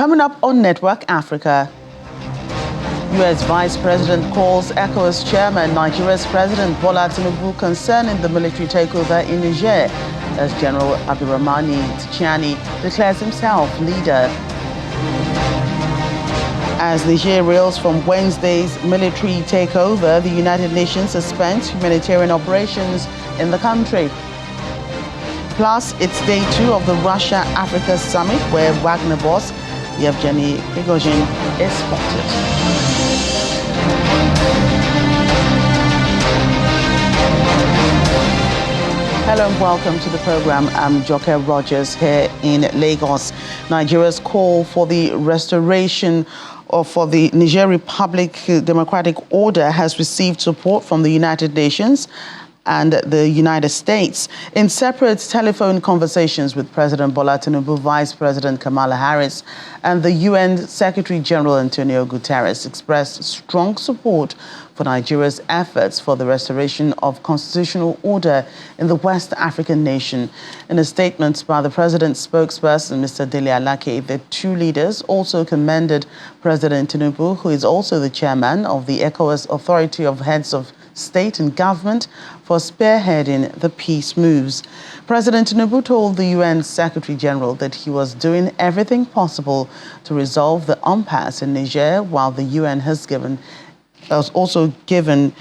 Coming up on Network Africa, U.S. Vice President calls ECOWAS Chairman Nigeria's President Bola Tinubu concerning the military takeover in Niger, as General Abdurrahmani Tchiani declares himself leader. As Niger reels from Wednesday's military takeover, the United Nations suspends humanitarian operations in the country. Plus, it's day 2 of the Russia-Africa Summit, where Wagner boss Yevgeny Prigozhin is spotted. Hello and welcome to the program. I'm Joke Rogers here in Lagos. Nigeria's call for the restoration for the Niger Republic democratic order has received support from the United Nations and the United States. In separate telephone conversations with President Bola Tinubu, Vice President Kamala Harris, and the UN Secretary General Antonio Guterres expressed strong support for Nigeria's efforts for the restoration of constitutional order in the West African nation. In a statement by the president's spokesperson, Mr. Dele Alake, the two leaders also commended President Tinubu, who is also the chairman of the ECOWAS Authority of Heads of State and Government, for spearheading the peace moves. President Tinubu told the UN Secretary General that he was doing everything possible to resolve the impasse in Niger, while the UN has also given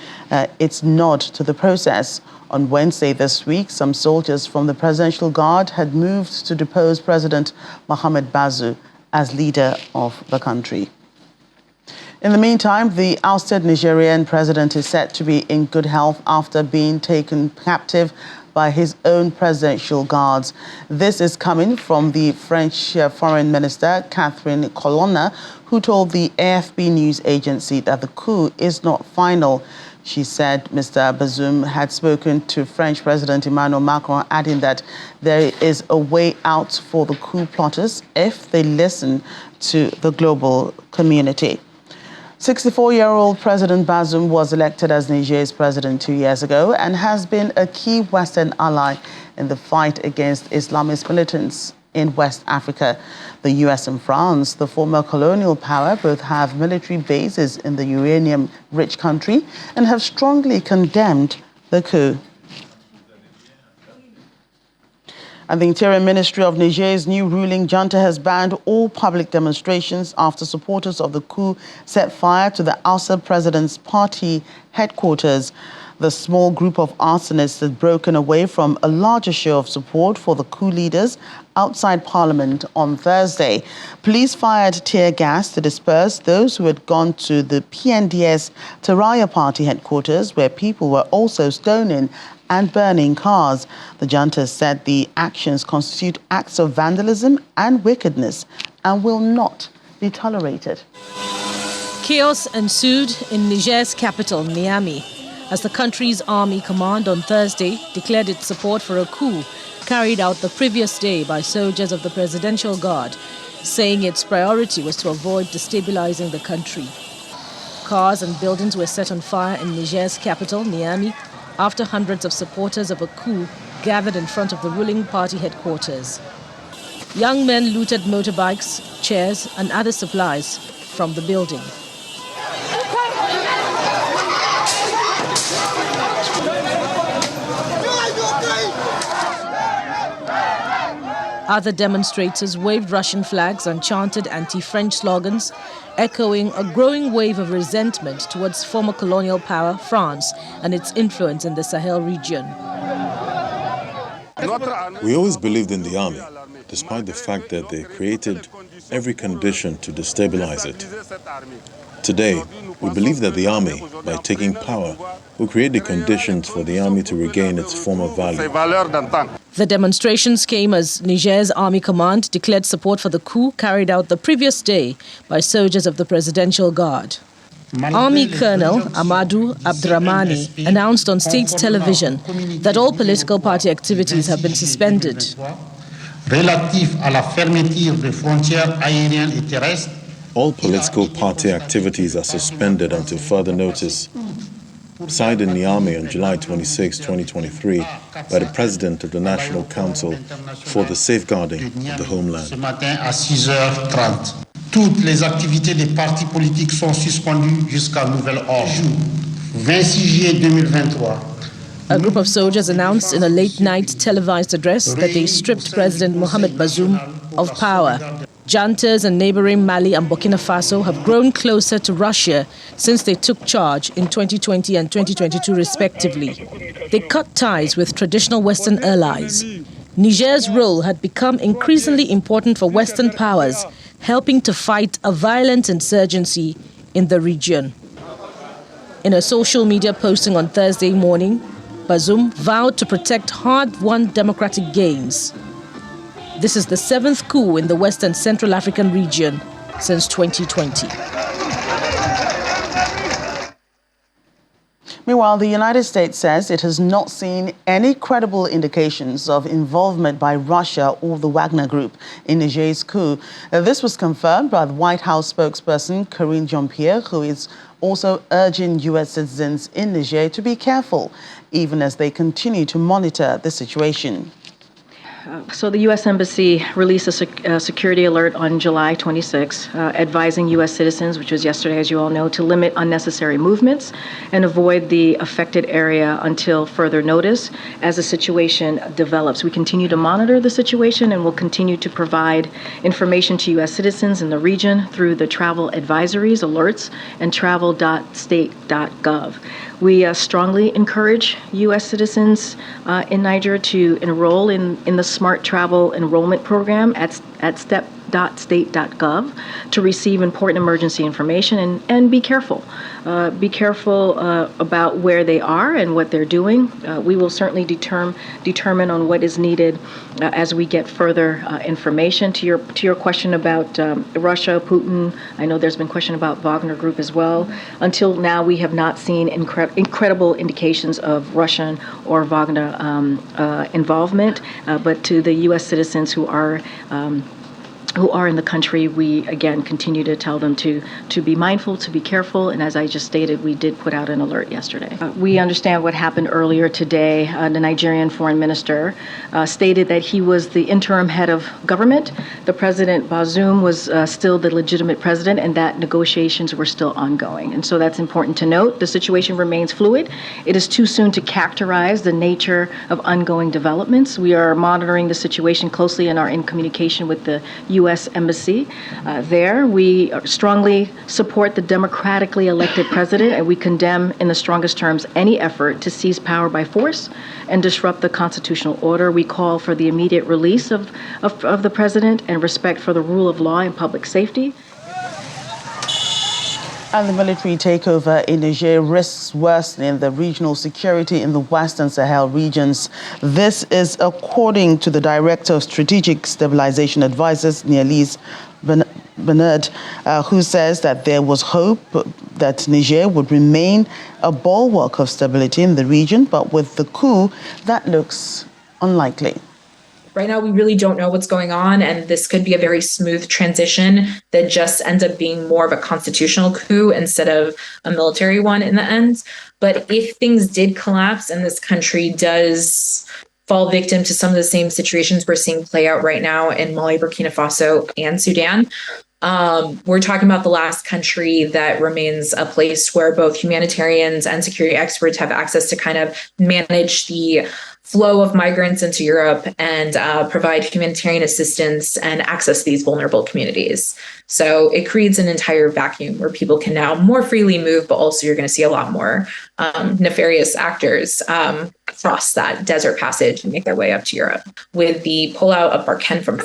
its nod to the process. On Wednesday this week, some soldiers from the Presidential Guard had moved to depose President Mohamed Bazoum as leader of the country. In the meantime, the ousted Nigerian president is said to be in good health after being taken captive by his own presidential guards. This is coming from the French Foreign Minister, Catherine Colonna, who told the AFP news agency that the coup is not final. She said Mr. Bazoum had spoken to French President Emmanuel Macron, adding that there is a way out for the coup plotters if they listen to the global community. 64-year-old President Bazoum was elected as Niger's president 2 years ago and has been a key Western ally in the fight against Islamist militants in West Africa. The US and France, the former colonial power, both have military bases in the uranium-rich country and have strongly condemned the coup. And the Interior Ministry of Niger's new ruling junta has banned all public demonstrations after supporters of the coup set fire to the ousted president's party headquarters. The small group of arsonists had broken away from a larger show of support for the coup leaders outside Parliament on Thursday. Police fired tear gas to disperse those who had gone to the PNDS Taraya party headquarters, where people were also stoning and burning cars. The junta said the actions constitute acts of vandalism and wickedness and will not be tolerated. Chaos ensued in Niger's capital, Niamey, as the country's army command on Thursday declared its support for a coup carried out the previous day by soldiers of the Presidential Guard, saying its priority was to avoid destabilizing the country. Cars and buildings were set on fire in Niger's capital, Niamey, after hundreds of supporters of a coup gathered in front of the ruling party headquarters. Young men looted motorbikes, chairs, and other supplies from the building. Other demonstrators waved Russian flags and chanted anti-French slogans, echoing a growing wave of resentment towards former colonial power, France, and its influence in the Sahel region. We always believed in the army, despite the fact that they created every condition to destabilize it. Today, we believe that the army, by taking power, will create the conditions for the army to regain its former value. The demonstrations came as Niger's army command declared support for the coup carried out the previous day by soldiers of the Presidential Guard. Army Colonel Amadou Abdrahmani announced on state television that all political party activities have been suspended. All political party activities are suspended until further notice. Signed in Niamey on July 26, 2023, by the President of the National Council for the Safeguarding of the Homeland. Toutes les activités des partis politiques sont suspendues jusqu'à nouvel ordre. 26 juillet 2023. A group of soldiers announced in a late-night televised address that they stripped President Mohamed Bazoum of power. Juntas in neighboring Mali and Burkina Faso have grown closer to Russia since they took charge in 2020 and 2022 respectively. They cut ties with traditional Western allies. Niger's role had become increasingly important for Western powers, helping to fight a violent insurgency in the region. In a social media posting on Thursday morning, Bazoum vowed to protect hard-won democratic gains. This is the 7th coup in the West and Central African region since 2020. Meanwhile, the United States says it has not seen any credible indications of involvement by Russia or the Wagner Group in Niger's coup. This was confirmed by the White House spokesperson Karine Jean-Pierre, who is also urging U.S. citizens in Niger to be careful, even as they continue to monitor the situation. So the U.S. Embassy released a security alert on July 26, advising U.S. citizens, which was yesterday, as you all know, to limit unnecessary movements and avoid the affected area until further notice as the situation develops. We continue to monitor the situation and will continue to provide information to U.S. citizens in the region through the travel advisories, alerts, and travel.state.gov. We strongly encourage U.S. citizens in Niger to enroll in the Smart Travel Enrollment Program at step.state.gov to receive important emergency information and be careful. Be careful about where they are and what they're doing. We will certainly determine on what is needed as we get further information. To your question about Russia, Putin, I know there's been question about Wagner Group as well. Until now, we have not seen incredible indications of Russian or Wagner involvement. But to the U.S. citizens who are in the country, we again continue to tell them to be mindful, to be careful, and as I just stated, we did put out an alert yesterday. We understand what happened earlier today. The Nigerian foreign minister stated that he was the interim head of government. The President Bazoum was still the legitimate president, and that negotiations were still ongoing. And so that's important to note. The situation remains fluid. It is too soon to characterize the nature of ongoing developments. We are monitoring the situation closely and are in communication with the U.S. Embassy there. We strongly support the democratically elected president, and we condemn in the strongest terms any effort to seize power by force and disrupt the constitutional order. We call for the immediate release of the president and respect for the rule of law and public safety. And the military takeover in Niger risks worsening the regional security in the Western Sahel regions. This is according to the Director of Strategic Stabilization Advisors, Nielise Bernard, who says that there was hope that Niger would remain a bulwark of stability in the region, but with the coup, that looks unlikely. Right now, we really don't know what's going on, and this could be a very smooth transition that just ends up being more of a constitutional coup instead of a military one in the end. But if things did collapse and this country does fall victim to some of the same situations we're seeing play out right now in Mali, Burkina Faso, and Sudan, we're talking about the last country that remains a place where both humanitarians and security experts have access to kind of manage the flow of migrants into Europe and provide humanitarian assistance and access these vulnerable communities. So it creates an entire vacuum where people can now more freely move, but also you're going to see a lot more nefarious actors cross that desert passage and make their way up to Europe. With the pullout of Barkhane from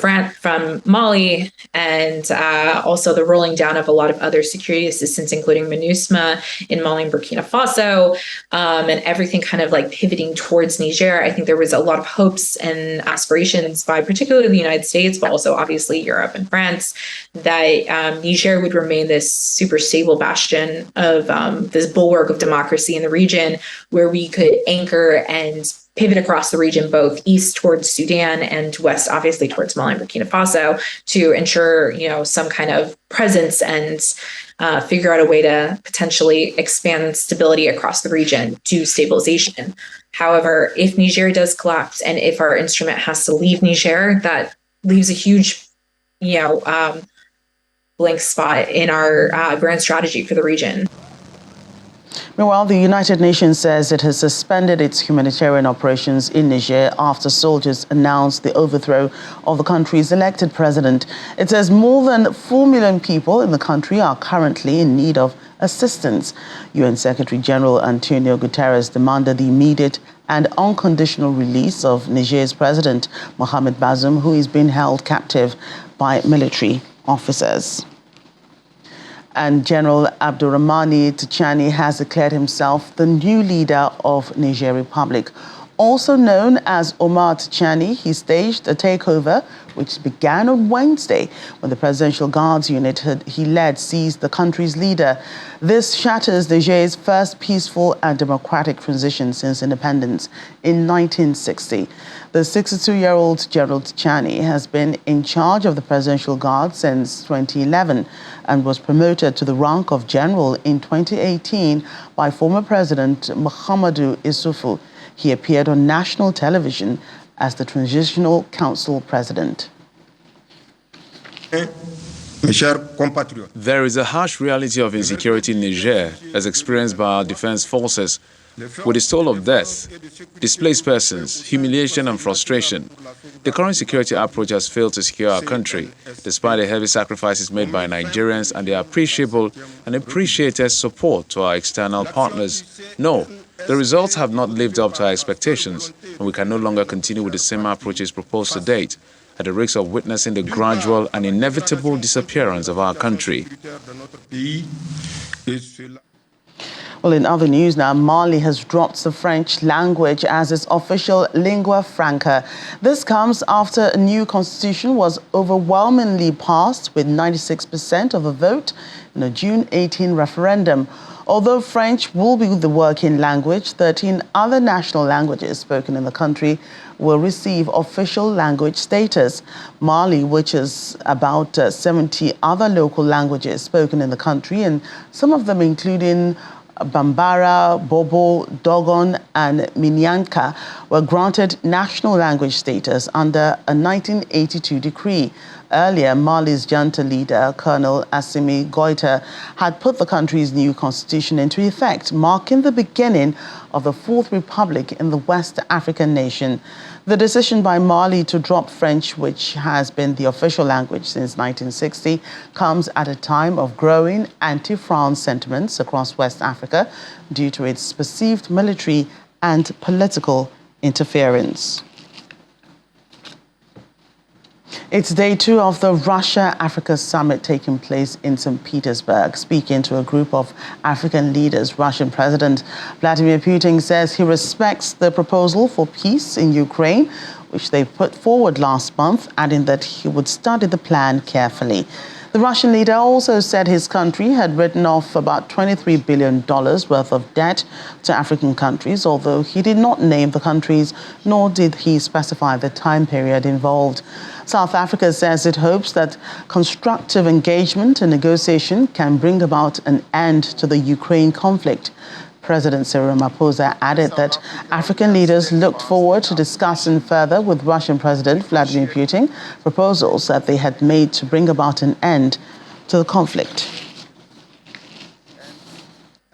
Mali, and also the rolling down of a lot of other security assistance, including MINUSMA in Mali and Burkina Faso, and everything kind of like pivoting towards Niger, I think there was a lot of hopes and aspirations by particularly the United States, but also obviously Europe and France, that Niger would remain this super stable bastion of this bulwark of democracy in the region, where we could anchor and pivot across the region, both east towards Sudan and west, obviously towards Mali and Burkina Faso, to ensure, some kind of presence and figure out a way to potentially expand stability across the region to stabilization. However, if Niger does collapse and if our instrument has to leave Niger, that leaves a huge, blank spot in our grand strategy for the region. Meanwhile, the United Nations says it has suspended its humanitarian operations in Niger after soldiers announced the overthrow of the country's elected president. It says more than 4 million people in the country are currently in need of assistance. UN Secretary General Antonio Guterres demanded the immediate and unconditional release of Niger's president, Mohamed Bazoum, who is being held captive by military officers. And General Abdurrahmani Tchani has declared himself the new leader of Niger Republic. Also known as Omar Tchani, he staged a takeover which began on Wednesday when the Presidential Guards unit he led seized the country's leader. This shatters Niger's first peaceful and democratic transition since independence in 1960. The 62-year-old General Tchani has been in charge of the Presidential Guard since 2011 and was promoted to the rank of general in 2018 by former President Muhammadu Issoufou. He appeared on national television as the Transitional Council President. There is a harsh reality of insecurity in Niger, as experienced by our defense forces, with its toll of death, displaced persons, humiliation and frustration. The current security approach has failed to secure our country, despite the heavy sacrifices made by Nigerians and their appreciable and appreciated support to our external partners. No, the results have not lived up to our expectations, and we can no longer continue with the same approaches proposed to date, at the risk of witnessing the gradual and inevitable disappearance of our country. Well, in other news now, Mali has dropped the French language as its official lingua franca. This comes after a new constitution was overwhelmingly passed with 96% of the vote in a June 18 referendum. Although French will be the working language, 13 other national languages spoken in the country will receive official language status. Mali, which is about 70 other local languages spoken in the country, and some of them including Bambara, Bobo, Dogon, and Minyanka, were granted national language status under a 1982 decree. Earlier, Mali's junta leader, Colonel Assimi Goïta, had put the country's new constitution into effect, marking the beginning of the Fourth Republic in the West African nation. The decision by Mali to drop French, which has been the official language since 1960, comes at a time of growing anti-France sentiments across West Africa due to its perceived military and political interference. It's day 2 of the Russia-Africa Summit taking place in St. Petersburg. Speaking to a group of African leaders, Russian President Vladimir Putin says he respects the proposal for peace in Ukraine, which they put forward last month, adding that he would study the plan carefully. The Russian leader also said his country had written off about $23 billion worth of debt to African countries, although he did not name the countries, nor did he specify the time period involved. South Africa says it hopes that constructive engagement and negotiation can bring about an end to the Ukraine conflict. President Cyril Ramaphosa added that African leaders looked forward to discussing further with Russian President Vladimir Putin proposals that they had made to bring about an end to the conflict.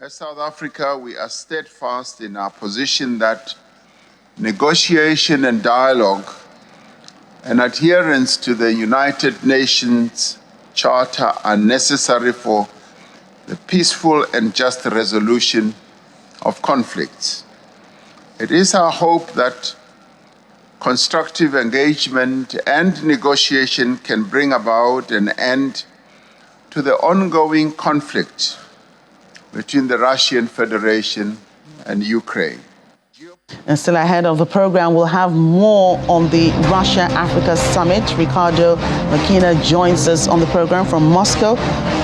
As South Africa, we are steadfast in our position that negotiation and dialogue and adherence to the United Nations Charter are necessary for the peaceful and just resolution of conflicts. It is our hope that constructive engagement and negotiation can bring about an end to the ongoing conflict between the Russian Federation and Ukraine. And still ahead of the program, we'll have more on the Russia-Africa Summit. Ricardo Makina joins us on the program from Moscow.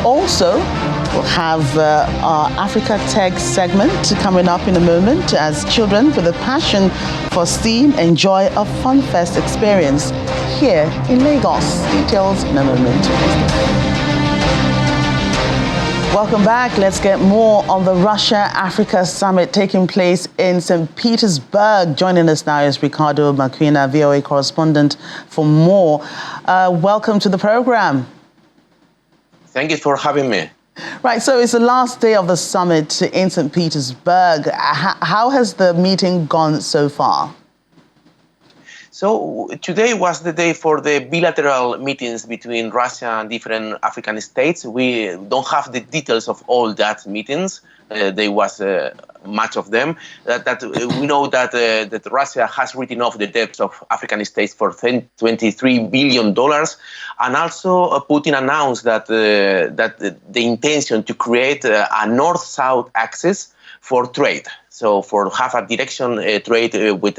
Also, we'll have our Africa Tech segment coming up in a moment as children with a passion for STEAM enjoy a fun fest experience here in Lagos. Details in a moment. Welcome back. Let's get more on the Russia-Africa Summit taking place in St. Petersburg. Joining us now is Ricardo Makina, VOA correspondent, for more. Welcome to the program. Thank you for having me. Right, so it's the last day of the summit in St. Petersburg. How has the meeting gone so far? So today was the day for the bilateral meetings between Russia and different African states. We don't have the details of all that meetings. There was much of them. We know that Russia has written off the debts of African states for $23 billion. And also Putin announced that the intention to create a north-south axis for trade. So for have a direction trade with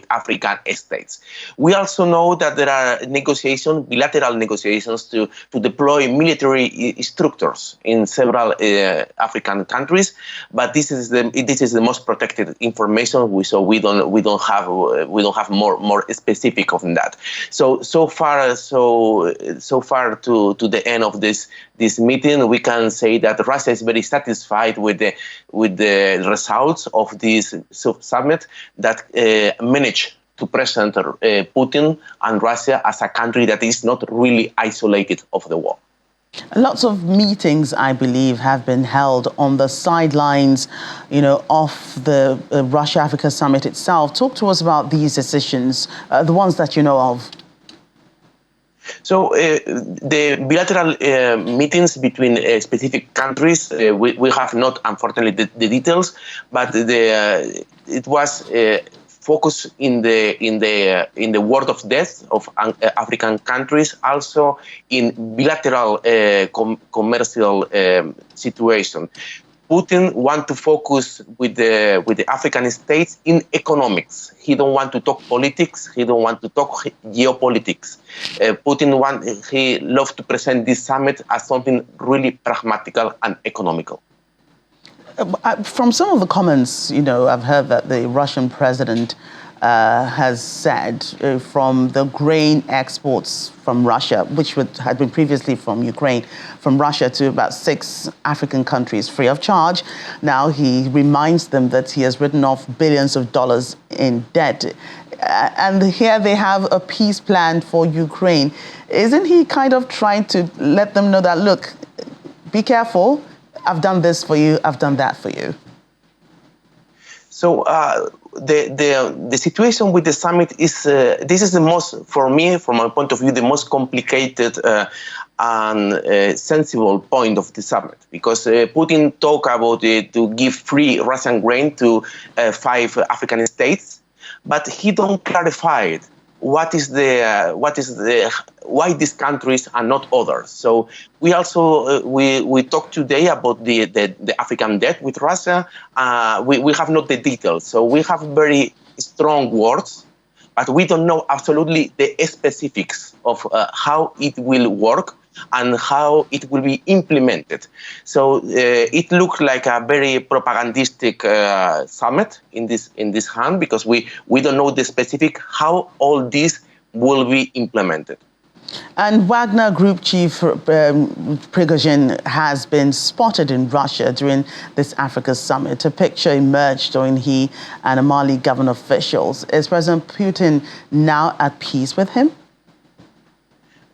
African states. We also know that there are bilateral negotiations to deploy military structures in several African countries. But this is the most protected information. So we don't have more specific on that. So far to the end of this meeting, we can say that Russia is very satisfied with the results of this summit that managed to present Putin and Russia as a country that is not really isolated of the world. Lots of meetings, I believe, have been held on the sidelines, of the Russia-Africa summit itself. Talk to us about these decisions, the ones that you know of. So the bilateral meetings between specific countries, we have not, unfortunately, the details, but it was focused in the world of death of African countries, also in bilateral commercial situation. Putin wants to focus with the African states in economics. He don't want to talk politics. He don't want to talk geopolitics. He loves to present this summit as something really pragmatical and economical. From some of the comments, I've heard that the Russian president has said from the grain exports from Russia, which had been previously from Ukraine, from Russia to about 6 African countries free of charge. Now he reminds them that he has written off billions of dollars in debt. And here they have a peace plan for Ukraine. Isn't he kind of trying to let them know that, look, be careful, I've done this for you, I've done that for you? So the situation with the summit is this is the most, for me, from my point of view, the most complicated and sensible point of the summit, because Putin talked about to give free Russian grain to 5 African states, but he don't clarify why these countries are not others. So we also we talked today about the African debt with Russia. We have not the details, so we have very strong words, but we don't know absolutely the specifics of how it will work and how it will be implemented. So it looked like a very propagandistic summit in this hand, because we don't know the specific how all this will be implemented. And Wagner Group chief Prigozhin has been spotted in Russia during this Africa summit. A picture emerged showing he and a Mali government officials. Is President Putin now at peace with him?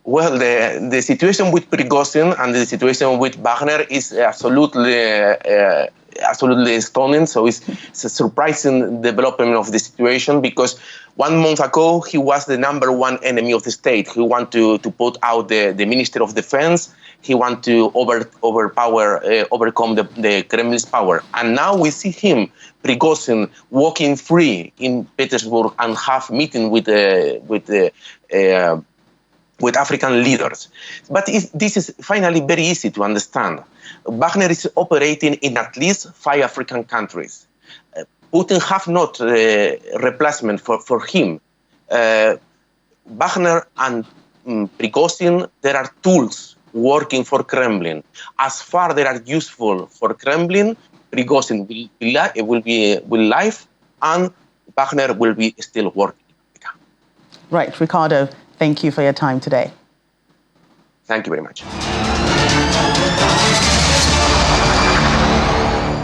Well, the situation with Prigozhin and the situation with Wagner is absolutely stunning. So it's a surprising development of the situation, because 1 month ago, he was the #1 enemy of the state. He wanted to put out the Minister of Defense. He wanted to overcome the Kremlin's power. And now we see him, Prigozhin, walking free in Petersburg and have meeting with African leaders. But this is finally very easy to understand. Wagner is operating in at least 5 African countries. Putin have not replacement for him. Wagner and Prigozhin, there are tools working for Kremlin. As far they are useful for Kremlin, Prigozhin will live, and Wagner will be still working. Right, Ricardo, thank you for your time today. Thank you very much.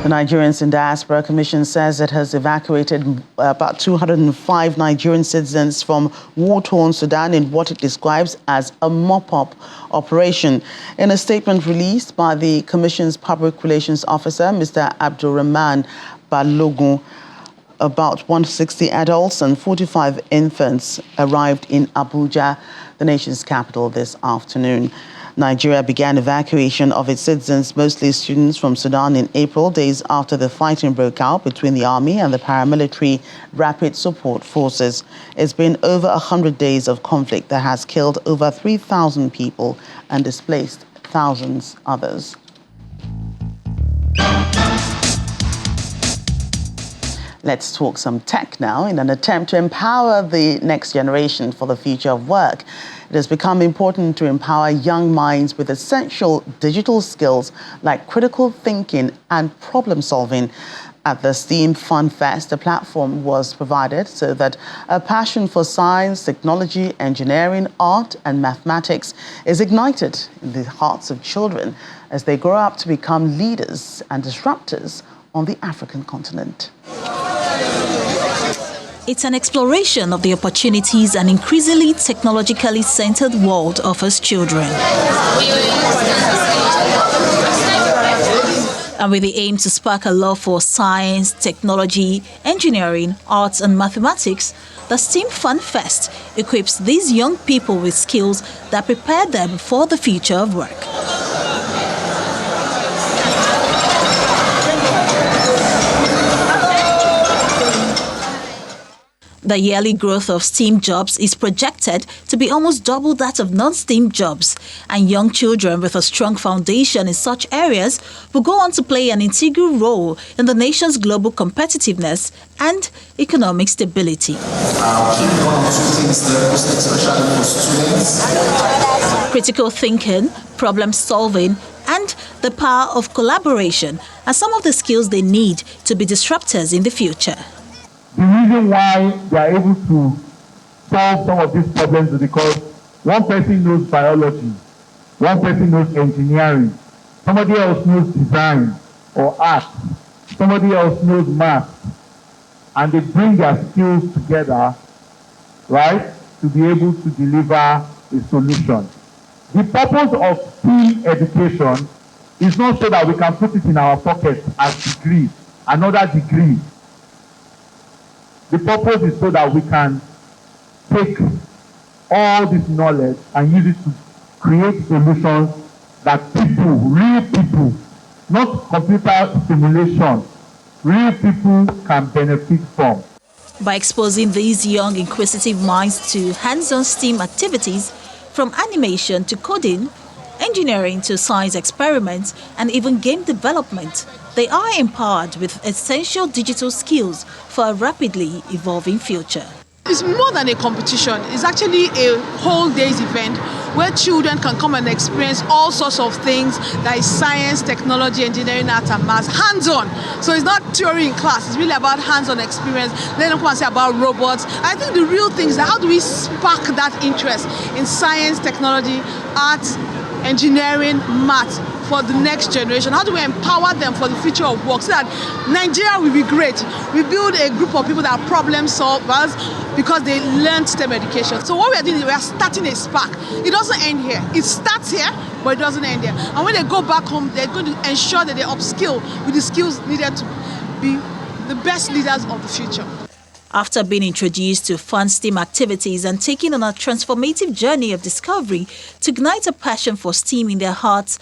The Nigerians in Diaspora Commission says it has evacuated about 205 Nigerian citizens from war-torn Sudan in what it describes as a mop-up operation. In a statement released by the Commission's Public Relations Officer, Mr. Abdulrahman Balogun, about 160 adults and 45 infants arrived in Abuja, the nation's capital, this afternoon. Nigeria began evacuation of its citizens, mostly students from Sudan, in April, days after the fighting broke out between the army and the paramilitary Rapid Support Forces. It's been over 100 days of conflict that has killed over 3,000 people and displaced thousands others. Let's talk some tech now. In an attempt to empower the next generation for the future of work, it has become important to empower young minds with essential digital skills like critical thinking and problem solving. At the STEAM Fun Fest, a platform was provided so that a passion for science, technology, engineering, art, and mathematics is ignited in the hearts of children as they grow up to become leaders and disruptors on the African continent. It's an exploration of the opportunities an increasingly technologically centered world offers children. And with the aim to spark a love for science, technology, engineering, arts and mathematics, the STEAM Fun Fest equips these young people with skills that prepare them for the future of work. The yearly growth of STEAM jobs is projected to be almost double that of non-STEAM jobs, and young children with a strong foundation in such areas will go on to play an integral role in the nation's global competitiveness and economic stability. Critical thinking, problem solving, and the power of collaboration are some of the skills they need to be disruptors in the future. The reason why they are able to solve some of these problems is because one person knows biology, one person knows engineering, somebody else knows design or art, somebody else knows math, and they bring their skills together, right, to be able to deliver a solution. The purpose of STEAM education is not so that we can put it in our pocket as degree, another degree. The purpose is so that we can take all this knowledge and use it to create solutions that people, real people, not computer simulation, real people can benefit from. By exposing these young, inquisitive minds to hands-on STEAM activities, from animation to coding, engineering to science experiments, and even game development, they are empowered with essential digital skills for a rapidly evolving future. It's more than a competition. It's actually a whole day's event where children can come and experience all sorts of things like science, technology, engineering, art and maths, hands-on. So it's not theory in class, it's really about hands-on experience. Then come and say about robots. I think the real thing is how do we spark that interest in science, technology, art, engineering, math for the next generation? How do we empower them for the future of work so that Nigeria will be great? We build a group of people that are problem solvers because they learned STEM education. So what we are doing is we are starting a spark. It doesn't end here. It starts here, but it doesn't end here. And when they go back home, they're going to ensure that they upskill with the skills needed to be the best leaders of the future. After being introduced to fun STEAM activities and taking on a transformative journey of discovery to ignite a passion for STEAM in their hearts,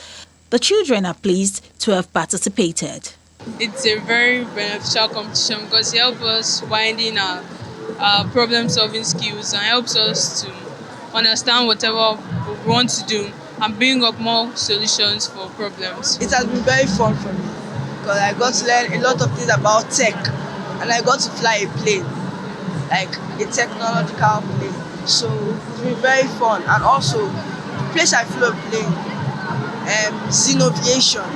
the children are pleased to have participated. It's a very beneficial competition because it helps us widen our problem-solving skills and helps us to understand whatever we want to do and bring up more solutions for problems. It has been very fun for me because I got to learn a lot of things about tech and I got to fly a plane, like a technological plane. So it's been very fun. And also, the place I flew a plane, Xenoviation,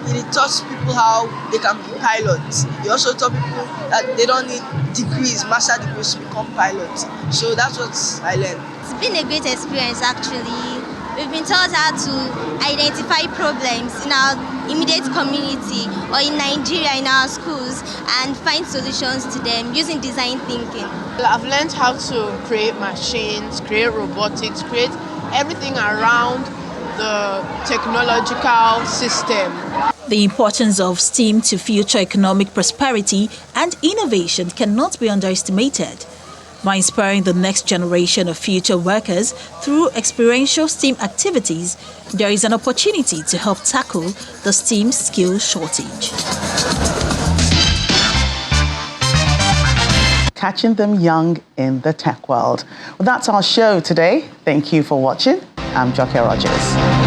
it taught people how they can be pilots. It also taught people that they don't need degrees, master degrees to become pilots. So that's what I learned. It's been a great experience actually. We've been taught how to identify problems in our immediate community or in Nigeria in our schools and find solutions to them using design thinking. I've learned how to create machines, create robotics, create everything around the technological system. The importance of STEAM to future economic prosperity and innovation cannot be underestimated. By inspiring the next generation of future workers through experiential STEAM activities, there is an opportunity to help tackle the STEAM skill shortage. Catching them young in the tech world. Well, that's our show today. Thank you for watching. I'm Joke Rogers.